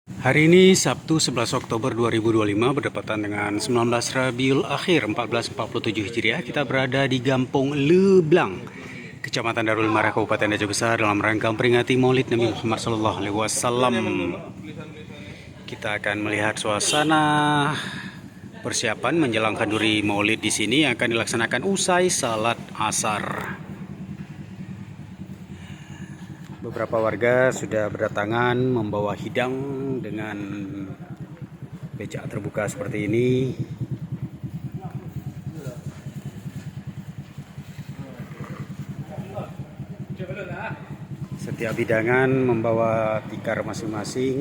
Hari ini Sabtu 11 Oktober 2025 berdepatan dengan 19 Rabiul Akhir 1447 Hijriah. Kita berada di Gampung Leblang, Kecamatan Darul Marah, Kabupaten Aceh Besar dalam rangka memperingati Maulid Nabi Muhammad SAW. Kita akan melihat suasana persiapan menjelang kenduri Maulid di sini yang akan dilaksanakan usai salat asar. Beberapa warga sudah berdatangan membawa hidang dengan becak terbuka seperti ini. Setiap hidangan membawa tikar masing-masing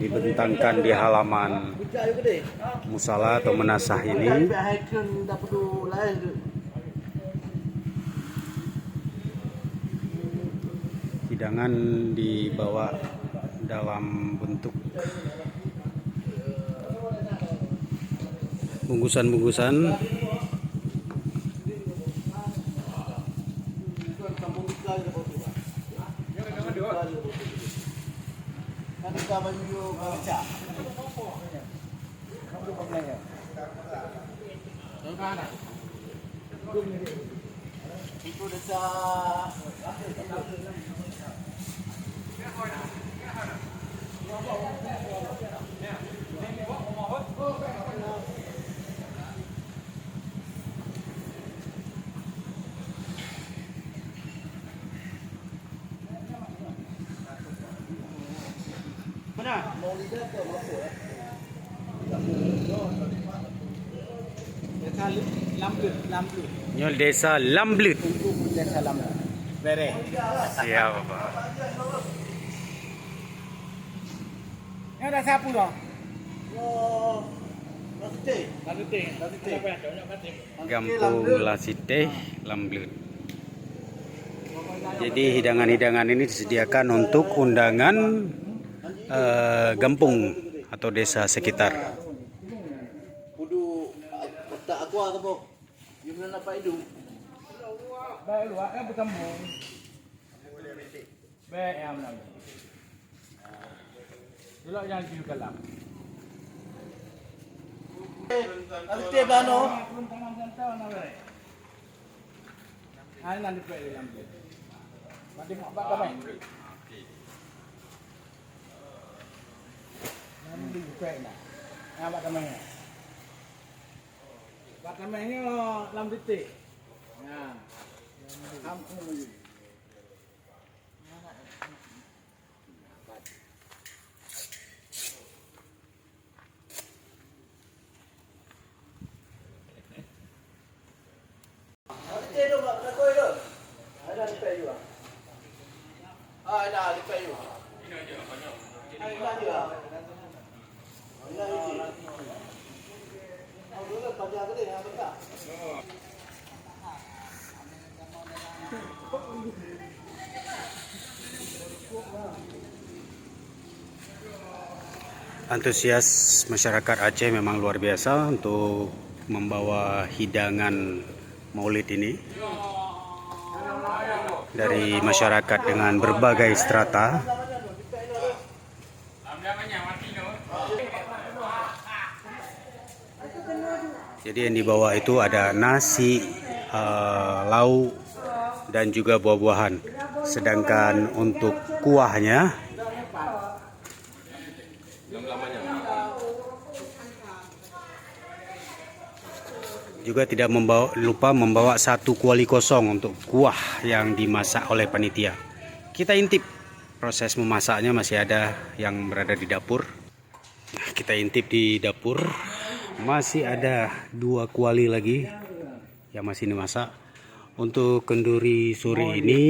dibentangkan di halaman musala atau menasah ini. Hidangan dibawa dalam bentuk bungkusan-bungkusan. Nyol Desa Lamblut. Desa Lamblut. Bere. Siap, Bapak. Ini ada sapu dong. Gampung Lasiteh Lamblut. Jadi hidangan-hidangan ini disediakan untuk undangan kampung atau desa sekitar. Kudu tak aku atau boh. Gimana apa itu? Baik luar kan bertemu. Baik yang mana? Dulu yang di dalam. Nanti dia bano. Ini nanti baik dalam. Nanti apa kami? Nanti baik nak. Apa kami? Apa kami ni dalam titik. Nah, kampung ni. Nanti dia mak nak kau itu. Ada di pay juga. Ada di pay juga. Ini aja banyak. Ini juga. Ini aja. Aku tu kerja ke dia apa tak? Antusias masyarakat Aceh memang luar biasa untuk membawa hidangan Maulid ini dari masyarakat dengan berbagai strata. Jadi yang dibawa itu ada nasi, lauk, dan juga buah-buahan. Sedangkan untuk kuahnya juga tidak lupa membawa satu kuali kosong untuk kuah yang dimasak oleh panitia. Kita intip proses memasaknya, masih ada yang berada di dapur. Nah, kita intip di dapur, masih ada 2 kuali lagi yang masih dimasak. Untuk kenduri sore ini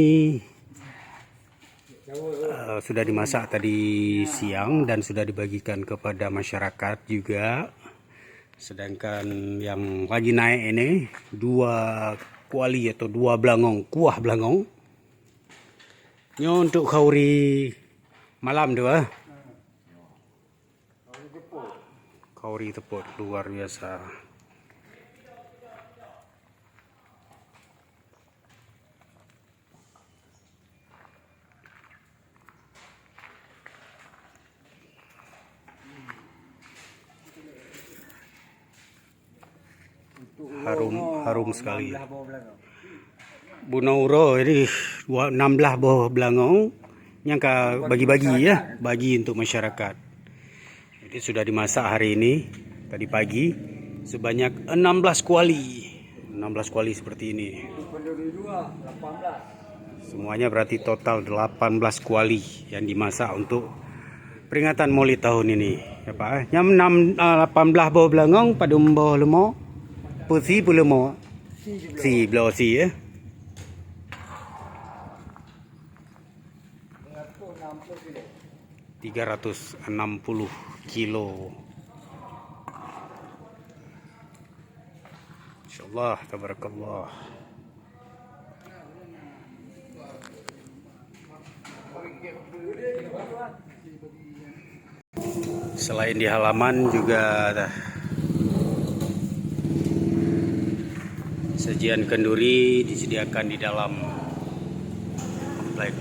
sudah dimasak tadi siang dan sudah dibagikan kepada masyarakat juga. Sedangkan yang lagi naik ini 2 kuali atau 2 belangong, kuah belangong. Ini untuk kauri malam tu ah. Kauri tepuk luar biasa. harum sekali. Bu Nauro ini 16 buah belangong nyangka bagi-bagi ya, bagi untuk masyarakat. Jadi sudah dimasak hari ini tadi pagi sebanyak 16 kuali. 16 kuali seperti ini. Semuanya berarti total 18 kuali yang dimasak untuk peringatan Maulid tahun ini. Ya Pak, nyam 18 buah belangong pada buah lemo. Pusi pula lemo. Si belah si ya. 360 kilo. Insyaallah, tabarakallah. Selain di halaman juga ada sajian kenduri disediakan di dalam komplek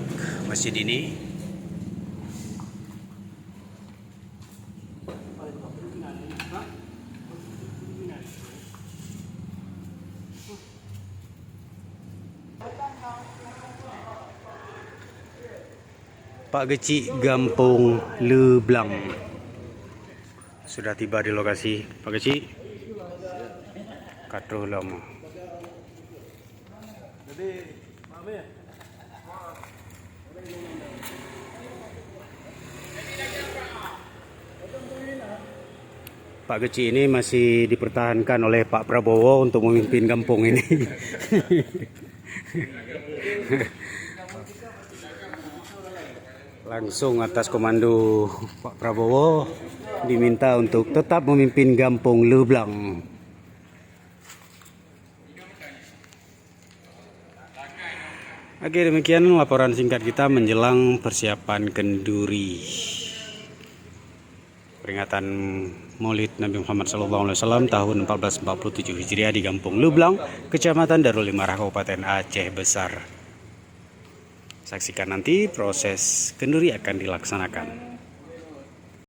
masjid ini. Pak Geci Gampong Leblang sudah tiba di lokasi. Pak Geci, katro lama. Pak Geci ini masih dipertahankan oleh Pak Prabowo untuk memimpin kampung ini. Langsung atas komando Pak Prabowo diminta untuk tetap memimpin Gampong Leblang. Oke, demikian laporan singkat kita menjelang persiapan kenduri peringatan Maulid Nabi Muhammad SAW tahun 1447 Hijriah di Gampong Leblang, Kecamatan Darul Limarah, Kabupaten Aceh Besar. Saksikan nanti proses kenduri akan dilaksanakan.